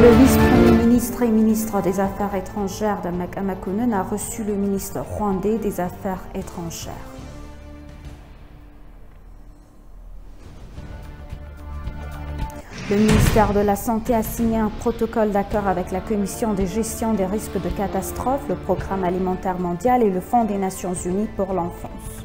Le vice-premier ministre et ministre des Affaires étrangères d'Amak Amakonnen a reçu le ministre rwandais des Affaires étrangères. Le ministère de la Santé a signé un protocole d'accord avec la Commission de gestion des risques de catastrophe, le Programme alimentaire mondial et le Fonds des Nations unies pour l'enfance.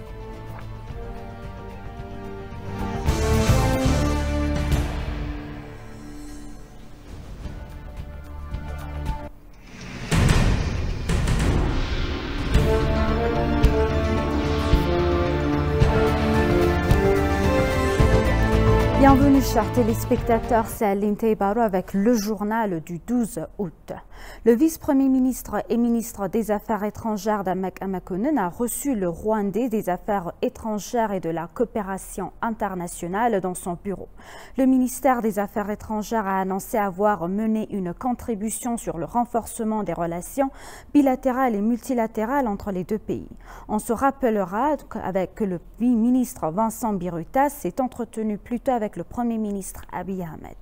Bienvenue chers téléspectateurs, c'est Aline Teibaro avec le journal du 12 août. Le vice-premier ministre et ministre des Affaires étrangères d'Amak Amakonnen a reçu le Rwandais des Affaires étrangères et de la coopération internationale dans son bureau. Le ministère des Affaires étrangères a annoncé avoir mené une contribution sur le renforcement des relations bilatérales et multilatérales entre les deux pays. On se rappellera qu'avec le ministre Vincent Biruta s'est entretenu plus tôt avec le Premier ministre Abiy Ahmed.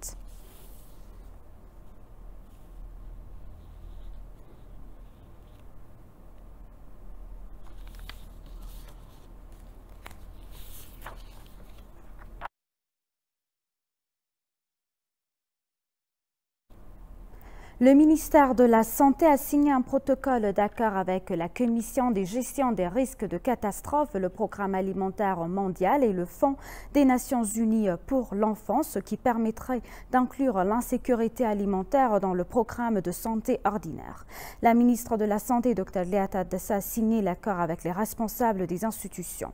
Le ministère de la Santé a signé un protocole d'accord avec la Commission de gestion des risques de catastrophe, le Programme alimentaire mondial et le Fonds des Nations unies pour l'enfance, ce qui permettrait d'inclure l'insécurité alimentaire dans le programme de santé ordinaire. La ministre de la Santé, Dr Léa Tadessa, a signé l'accord avec les responsables des institutions.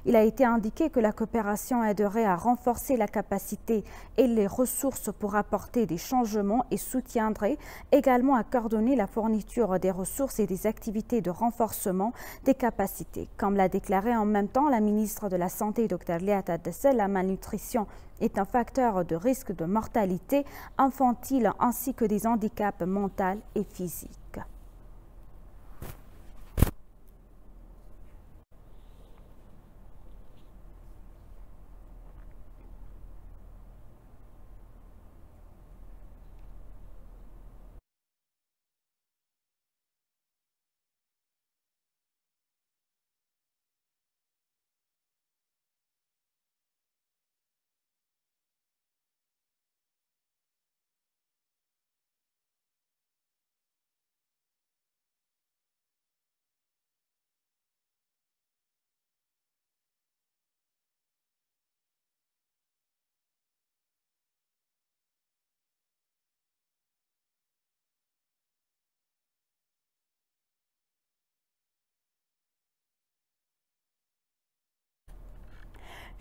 Il a été indiqué que la coopération aiderait à renforcer la capacité et les ressources pour apporter des changements et soutiendrait également à coordonner la fourniture des ressources et des activités de renforcement des capacités. Comme l'a déclaré en même temps la ministre de la Santé, Dr Léa Tadessa, la malnutrition est un facteur de risque de mortalité infantile ainsi que des handicaps mentaux et physiques.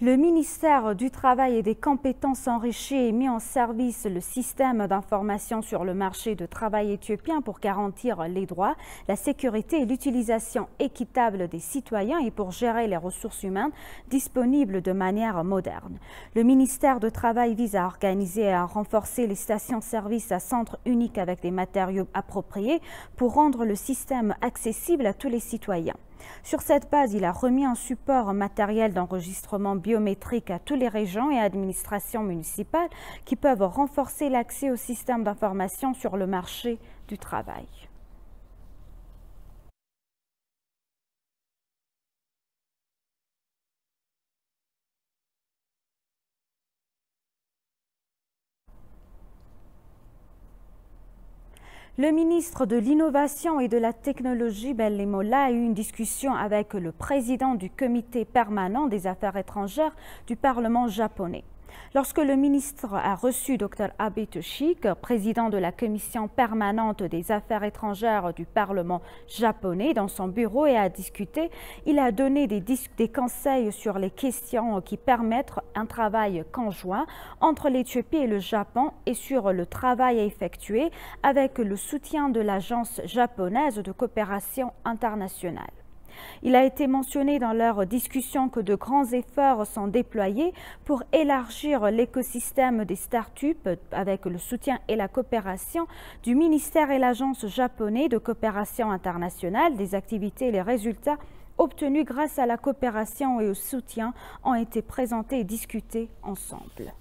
Le ministère du Travail et des compétences enrichies a mis en service le système d'information sur le marché de travail éthiopien pour garantir les droits, la sécurité et l'utilisation équitable des citoyens et pour gérer les ressources humaines disponibles de manière moderne. Le ministère du Travail vise à organiser et à renforcer les stations-service à centre unique avec des matériaux appropriés pour rendre le système accessible à tous les citoyens. Sur cette base, il a remis un support matériel d'enregistrement biométrique à toutes les régions et administrations municipales qui peuvent renforcer l'accès au système d'information sur le marché du travail. Le ministre de l'Innovation et de la Technologie, Bello Molla, a eu une discussion avec le président du comité permanent des affaires étrangères du Parlement japonais. Lorsque le ministre a reçu Dr Abe Toshik, président de la commission permanente des affaires étrangères du Parlement japonais, dans son bureau et a discuté, il a donné des conseils sur les questions qui permettent un travail conjoint entre l'Éthiopie et le Japon et sur le travail à effectuer avec le soutien de l'Agence japonaise de coopération internationale. Il a été mentionné dans leur discussion que de grands efforts sont déployés pour élargir l'écosystème des startups avec le soutien et la coopération du ministère et l'Agence japonaise de coopération internationale. Des activités et les résultats obtenus grâce à la coopération et au soutien ont été présentés et discutés ensemble.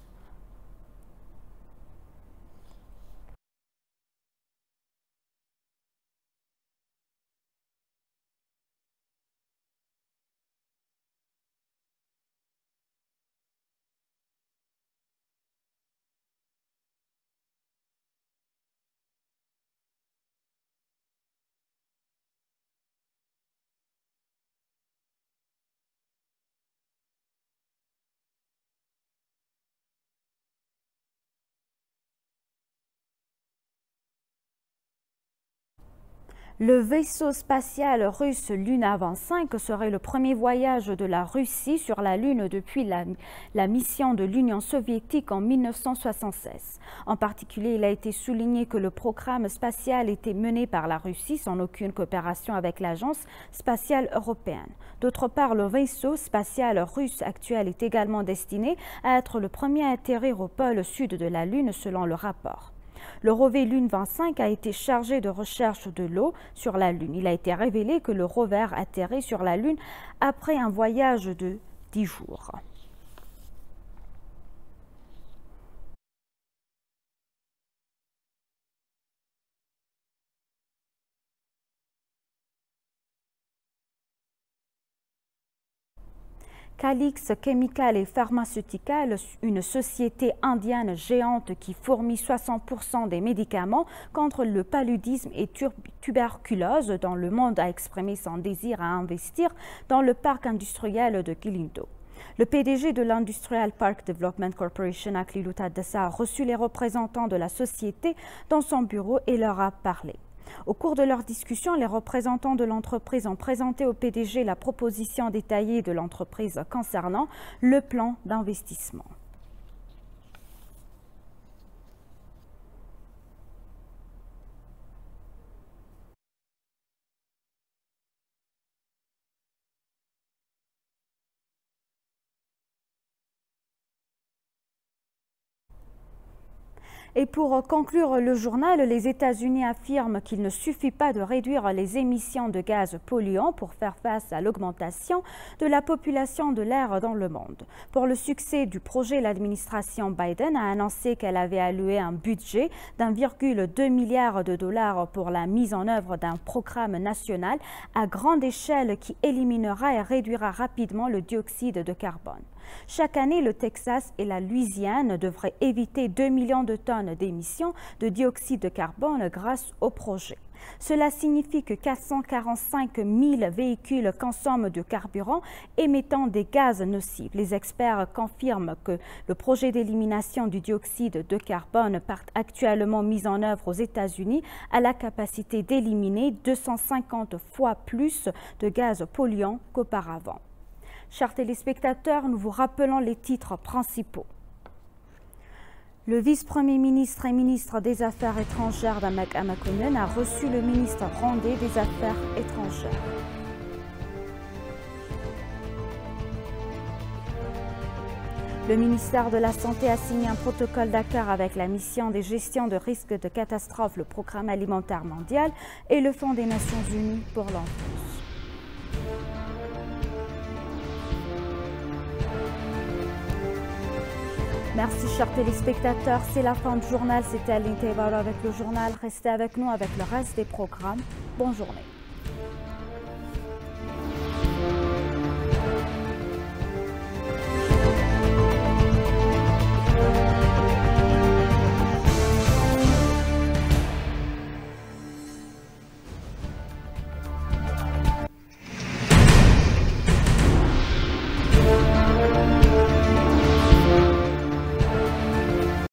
Le vaisseau spatial russe Luna 25 serait le premier voyage de la Russie sur la Lune depuis la mission de l'Union soviétique en 1976. En particulier, il a été souligné que le programme spatial était mené par la Russie sans aucune coopération avec l'Agence spatiale européenne. D'autre part, le vaisseau spatial russe actuel est également destiné à être le premier à atterrir au pôle sud de la Lune selon le rapport. Le rover Lune 25 a été chargé de recherche de l'eau sur la Lune. Il a été révélé que le rover atterrit sur la Lune après un voyage de 10 jours. Calix Chemical & Pharmaceutical, une société indienne géante qui fournit 60% des médicaments contre le paludisme et tuberculose dans le monde, a exprimé son désir à investir dans le parc industriel de Gilindo. Le PDG de l'Industrial Park Development Corporation, Aklilu Taddessa, a reçu les représentants de la société dans son bureau et leur a parlé. Au cours de leur discussion, les représentants de l'entreprise ont présenté au PDG la proposition détaillée de l'entreprise concernant le plan d'investissement. Et pour conclure le journal, les États-Unis affirment qu'il ne suffit pas de réduire les émissions de gaz polluants pour faire face à l'augmentation de la population de l'air dans le monde. Pour le succès du projet, l'administration Biden a annoncé qu'elle avait alloué un budget d'1,2 milliard de dollars pour la mise en œuvre d'un programme national à grande échelle qui éliminera et réduira rapidement le dioxyde de carbone. Chaque année, le Texas et la Louisiane devraient éviter 2 millions de tonnes d'émissions de dioxyde de carbone grâce au projet. Cela signifie que 445 000 véhicules consomment du carburant émettant des gaz nocifs. Les experts confirment que le projet d'élimination du dioxyde de carbone actuellement mis en œuvre aux États-Unis a la capacité d'éliminer 250 fois plus de gaz polluants qu'auparavant. Chers téléspectateurs, nous vous rappelons les titres principaux. Le vice-premier ministre et ministre des Affaires étrangères Damak Amakonnen a reçu le ministre rwandais des Affaires étrangères. Le ministère de la Santé a signé un protocole d'accord avec la mission des gestions de risques de catastrophe, le Programme alimentaire mondial et le Fonds des Nations Unies pour l'enfance. Merci chers téléspectateurs, c'est la fin du journal, c'était Aline Taïbaro avec le journal. Restez avec nous avec le reste des programmes. Bonne journée.